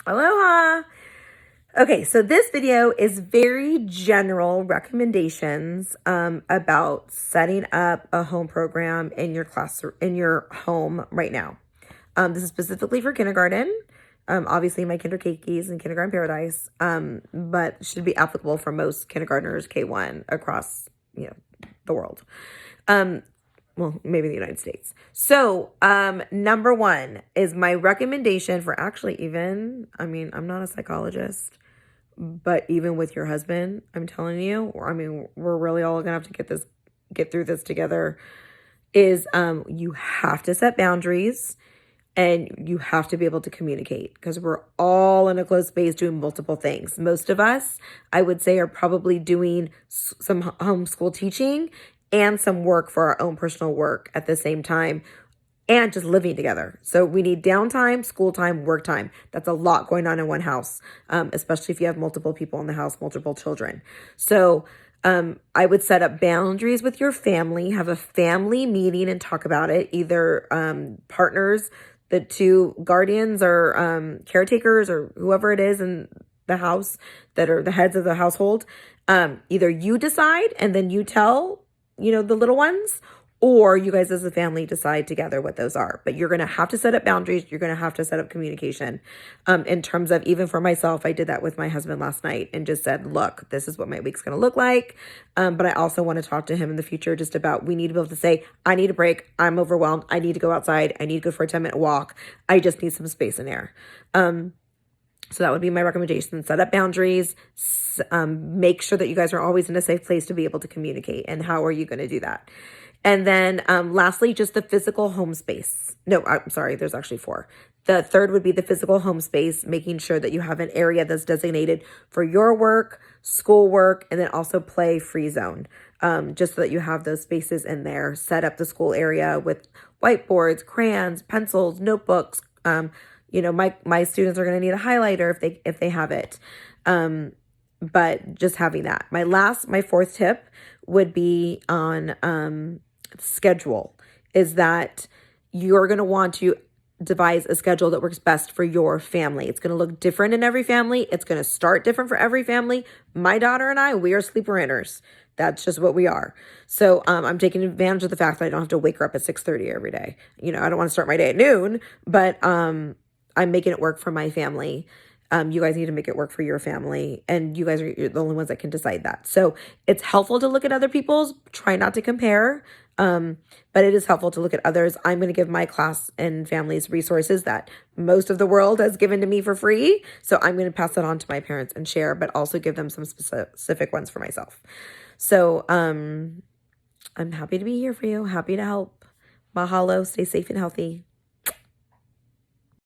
Aloha! Okay, so this video is very general recommendations about setting up a home program in your class, in your home right now. This is specifically for kindergarten. Obviously, my Kinder Keikis and Kindergarten Paradise, but should be applicable for most kindergartners K1 across the world. Well, maybe the United States. So, number one is my recommendation for actually I'm not a psychologist, but even with your husband, I'm telling you, we're really all gonna have to get through this together, is you have to set boundaries and you have to be able to communicate because we're all in a closed space doing multiple things. Most of us, I would say, are probably doing some homeschool teaching and some work for our own personal work at the same time and just living together. So we need downtime, school time, work time. That's a lot going on in one house, especially if you have multiple people in the house, multiple children. So I would set up boundaries with your family, have a family meeting and talk about it, either partners, the two guardians or caretakers or whoever it is in the house that are the heads of the household. Either you decide and then you tell the little ones, or you guys as a family decide together what those are. But you're going to have to set up boundaries. You're going to have to set up communication. In terms of, even for myself, I did that with my husband last night and just said, look, this is what my week's going to look like. But I also want to talk to him in the future just about, we need to be able to say, I need a break. I'm overwhelmed. I need to go outside. I need to go for a 10-minute walk. I just need some space and air. So that would be my recommendation. Set up boundaries. Make sure that you guys are always in a safe place to be able to communicate. And how are you going to do that? And then lastly, just the physical home space. No, I'm sorry, there's actually 4. The third would be the physical home space, making sure that you have an area that's designated for your work, school work, and then also play free zone. Just so that you have those spaces in there. Set up the school area with whiteboards, crayons, pencils, notebooks. My students are going to need a highlighter if they have it. But just having that. My fourth tip would be on schedule, is that you're going to want to devise a schedule that works best for your family. It's going to look different in every family. It's going to start different for every family. My daughter and I, we are sleeper inners. That's just what we are. So I'm taking advantage of the fact that I don't have to wake her up at 6:30 every day. I don't want to start my day at noon, but I'm making it work for my family. You guys need to make it work for your family, and you're the only ones that can decide that. So it's helpful to look at other people's, try not to compare, but it is helpful to look at others. I'm going to give my class and families resources that most of the world has given to me for free. So I'm going to pass it on to my parents and share, but also give them some specific ones for myself. So I'm happy to be here for you, happy to help. Mahalo, stay safe and healthy.